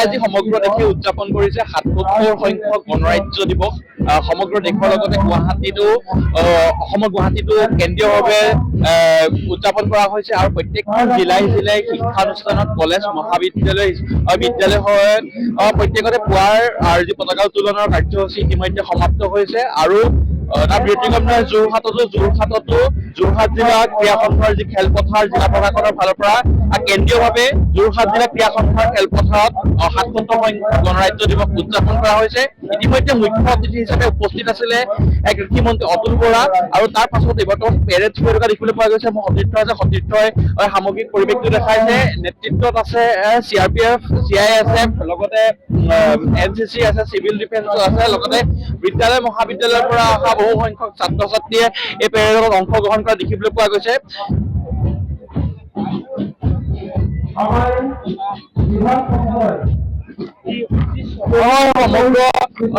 আজি সমগ্ৰ দেশে উদযাপন কৰিছে ৭৭ সংখ্যক গণৰাজ্য দিৱস। সমগ্ৰ দেশৰ লগতে গুৱাহাটীতো অসমৰ গুৱাহাটীতো কেন্দ্ৰীয়ভাৱে উদযাপন কৰা হৈছে আৰু প্ৰত্যেকখন জিলাই জিলাই শিক্ষানুষ্ঠানত কলেজ মহাবিদ্যালয় বিদ্যালয় প্ৰত্যেকতে পুৱাৰ যি পতাকা উত্তোলনৰ কাৰ্যসূচী ইতিমধ্যে সমাপ্ত হৈছে আৰু তাৰ ব্যতিক্ৰম নহয় যোৰহাট জিলা ক্ৰীড়া সন্থাৰ যি খেলপথাৰ জিলা প্ৰশাসনৰ ফালৰ পৰা কেন্দ্ৰীয়ভাৱে যোৰহাট জিলা ক্ৰীড়া সন্থাৰ খেলপথাৰত ৭৭ সংখ্যক গণৰাজ্য দিৱস উদযাপন কৰা হৈছে। ইতিমধ্যে মুখ্য অতিথি হিচাপে উপস্থিত আছিলে কৃষিমন্ত্ৰী অতুল বৰা আৰু তাৰ পাছত বৰ্তমান পেৰেড হৈ থকা দেখিবলৈ পোৱা গৈছে। সতীৰ্থই সামগ্ৰিক পৰিৱেশটো দেখাইছে। নেতৃত্বত আছে CRPF, CISF, লগতে NCC আছে, চিভিল ডিফেন্স আছে, লগতে বিদ্যালয় মহাবিদ্যালয়ৰ পৰা অহা বহু সংখ্যক ছাত্ৰ ছাত্ৰীয়ে এই পেৰেডত অংশগ্ৰহণ কৰা দেখিবলৈ পোৱা গৈছে। সমগ্ৰ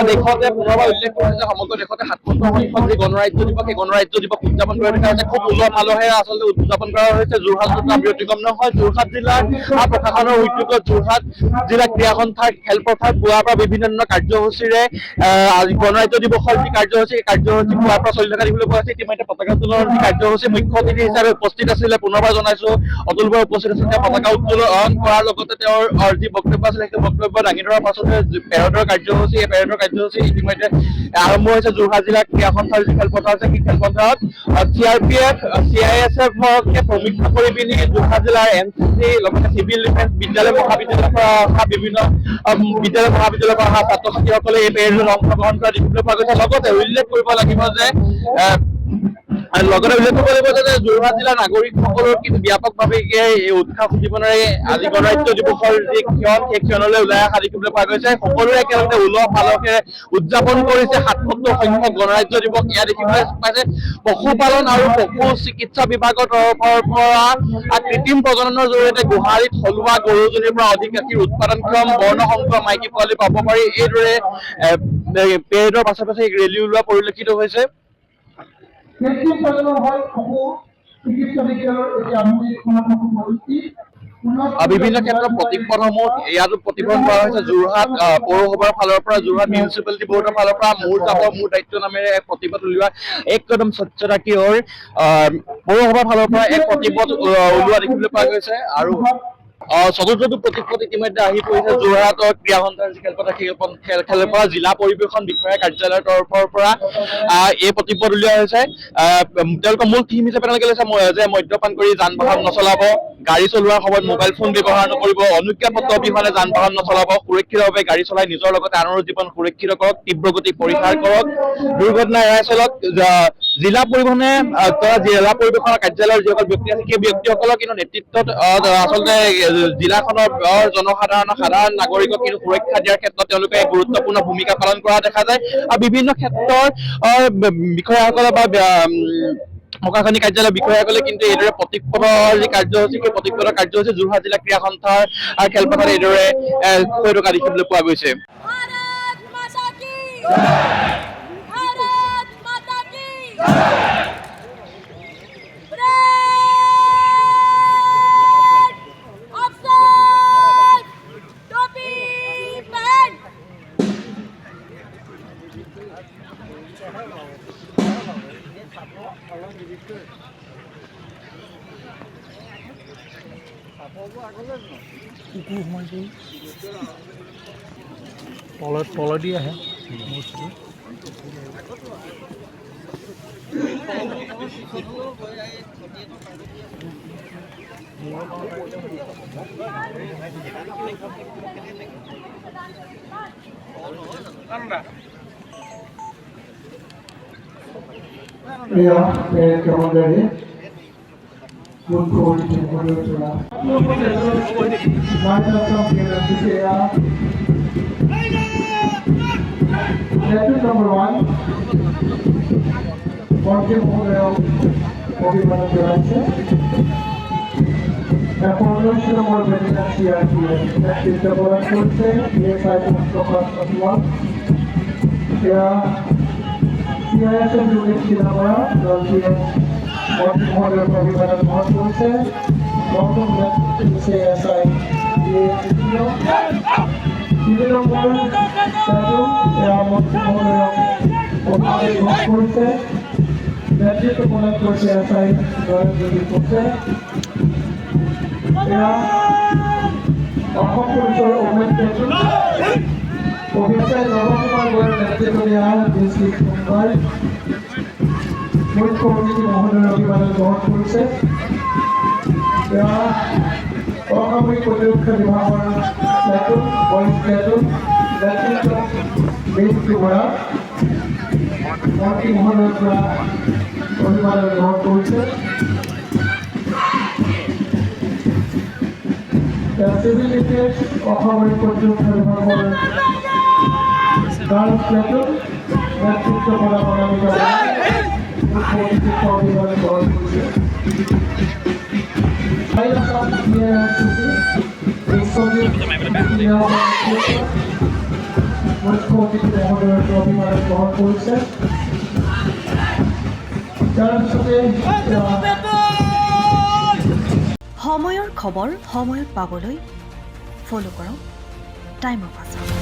দেশতে পুনৰবাৰ উল্লেখ কৰিছে যে সমগ্ৰ দেশতে ৭৭ সংখ্যক যি গণৰাজ্য দিৱস সেই গণৰাজ্য দিৱস উদযাপন কৰি থকা হৈছে। খুব উলহ মালহেৰে আচলতে উদযাপন কৰা হৈছে। যোৰহাটত ব্যতিক্ৰম নহয়। যোৰহাট জিলাৰ প্ৰশাসনৰ উদ্যোগত যোৰহাট জিলা ক্ৰীড়া সন্থাৰ খেলপথাৰ পুৱাৰ পৰা বিভিন্ন ধৰণৰ কাৰ্যসূচীৰে গণৰাজ্য দিৱসৰ যি কাৰ্যসূচী সেই কাৰ্যসূচী পুৱাৰ পৰা চলি থকা দেখিবলৈ পোৱা হৈছে। ইতিমধ্যে পতাকা উত্তোলনৰ যি কাৰ্যসূচী মুখ্য অতিথি হিচাপে উপস্থিত আছিলে, পুনৰবাৰ জনাইছো অতুল বৰা উপস্থিত আছিলে। তেওঁ পতাকা উত্তোলন কৰাৰ লগতে তেওঁৰ যি বক্তব্য আছিলে সেই বক্তব্য দাঙি ধৰাৰ পাছতে পেৰেডৰ কাৰ্যসূচী ইতিমধ্যে আৰম্ভ হৈছে। যোৰহাট জিলা ক্ৰীড়া সন্থাৰ যি খেলপথাৰ আছে সেই খেলপথাৰত CRPF, CISF-কে প্ৰমুখ্য কৰি পিনি যোৰহাট জিলাৰ NCC লগতে চিভিল ডিফেন্স বিদ্যালয় মহাবিদ্যালয়ৰ পৰা অহা বিভিন্ন বিদ্যালয় মহাবিদ্যালয়ৰ পৰা অহা ছাত্ৰ ছাত্ৰীসকলে এই পেৰেডত অংশগ্ৰহণ কৰা দেখিবলৈ পোৱা গৈছে। লগতে উল্লেখ কৰিব লাগিব যে যোৰহাট জিলাৰ নাগৰিকসকলৰ কিন্তু ব্যাপকভাৱে এই উৎসাহ উদ্দীপনাৰে আজি গণৰাজ্য দিৱসৰ যি ক্ষণ সেই ক্ষণলৈ ওলাই অহা দেখিবলৈ পোৱা গৈছে। সকলোৱে একেলগে উলহ মালহেৰে উদযাপন কৰিছে ৭৭ সংখ্যক গণৰাজ্য দিৱস। এয়া দেখিবলৈ পাইছে পশুপালন আৰু পশু চিকিৎসা বিভাগৰ তৰফৰ পৰা কৃত্ৰিম প্ৰজননৰ জৰিয়তে গোহালিত থলুৱা গৰুজনীৰ পৰা অধিক গাখীৰ উৎপাদনক্ষম বৰ্ণসংকৰ মাইকী পোৱালি পাব পাৰি। এইদৰে পেৰেডৰ পাছে পাছে ৰেলী ওলোৱা পৰিলক্ষিত হৈছে। বিভিন্ন ক্ষেত্ৰত প্ৰতিপদসমূহ ইয়াতো প্ৰতিফলন কৰা হৈছে। যোৰহাট পৌৰসভাৰ ফালৰ পৰা, যোৰহাট মিউনিচিপালিটি বৰ্ডৰ ফালৰ পৰা মোৰ জাবৰ মোৰ দায়িত্ব নামেৰে এক প্ৰতিবাদ উলিওৱা একদম স্বচ্ছতা কি হ'ল পৌৰসভাৰ ফালৰ পৰা এক প্ৰতিবাদ ওলোৱা দেখিবলৈ পোৱা গৈছে। আৰু চতুৰ্থটো প্ৰতিপদ ইতিমধ্যে আহি পৰিছে যোৰহাটৰ ক্ৰীড়া সন্থাৰ যি খেলপথাৰ খেলৰ পৰা জিলা পৰিৱেশন বিষয়া কাৰ্যালয়ৰ তৰফৰ পৰা এই প্ৰতিপদ উলিওৱা হৈছে। তেওঁলোকৰ মূল থিম হিচাপে তেওঁলোকে লৈছে যে মদ্যপান কৰি যান বাহন নচলাব, গাড়ী চলোৱাৰ সময়ত মোবাইল ফোন ব্যৱহাৰ নকৰিব, অনুজ্ঞাপত্ৰ অবিহনে যান বাহন নচলাব, সুৰক্ষিতভাৱে গাড়ী চলাই নিজৰ লগতে আনৰো জীৱন সুৰক্ষিত কৰক, তীব্ৰ গতি পৰিহাৰ কৰক, দুৰ্ঘটনা এৰাই চলক। জিলা পৰিবহনে জিলা পৰিৱেশনৰ কাৰ্যালয়ৰ যিসকল ব্যক্তি আছে সেই ব্যক্তিসকলৰ কিন্তু নেতৃত্বত আচলতে জিলাখনৰ সাধাৰণ নাগৰিকক কিন্তু সুৰক্ষা দিয়াৰ ক্ষেত্ৰত তেওঁলোকে গুৰুত্বপূৰ্ণ ভূমিকা পালন কৰা দেখা যায়। আৰু বিভিন্ন ক্ষেত্ৰৰ বিষয়াসকলে বা প্ৰশাসনিক কাৰ্যালয়ৰ বিষয়াসকলে কিন্তু এইদৰে প্ৰতিপদৰ যি কাৰ্যসূচী সেই প্ৰতিপদৰ কাৰ্যসূচী যোৰহাট জিলা ক্ৰীড়া সন্থাৰ খেলপথাৰত এইদৰে হৈ থকা দেখিবলৈ পোৱা গৈছে। তলেদি আহে Number 1, Morgan Hotel, অভিবাদন জানাচ্ছে। এখন ১৯ নম্বর ব্যাটালিয়ন CRPF নেতৃত্ব প্রদান করছে PSI প্রকাশ আসমান। CISF ইউনিট সিনামা দলটির মর্গেন হোটেল অভিবাদন গ্রহণ করছে। নতুন CSI 3 নম্বৰ খেলটো এয়া মন্ত্ৰী মহোদয়ক অভিনন্দন গ্ৰহণ কৰিছে নেতৃত্ব প্ৰদান কৰিছে এছআই নৰেন্দ্ৰজী কোচে এয়া অসম পুলিচৰ উমেন প্লেটুন অভিযান নৱকুমাৰ বৰাৰ নেতৃত্ব দিয়া ডিষ্ট্ৰিক্ট মুম্বাই মুখ্য অতিথি মহোদয়ৰ অভিবাদন গ্ৰহণ কৰিছে এয়া অসামৰিক প্ৰতিৰক্ষা বিভাগৰ প্লেটুন বইজ প্লেটুন নেতৃত্ব বিষ্ণু বৰা মন্ত্ৰী মহোদয়ৰ পৰা অভিবাদন গ্ৰহণ কৰিছে চিভিল ডিফেন্স অসামৰিক প্ৰতিৰক্ষা বিভাগৰ গাৰ্লছ প্লেটুন নেতৃত্ব পৰা অনামিকা মুখ্য অতিথিক অভিবাদন গ্ৰহণ কৰিছে মুখ্য অতিথি মহোদয়ৰ পৰা অভিবাদন গ্ৰহণ কৰিছে তাৰপিছতে সময়ৰ খবৰ সময়ত পাবলৈ ফলো কৰক টাইম অফ আছাম।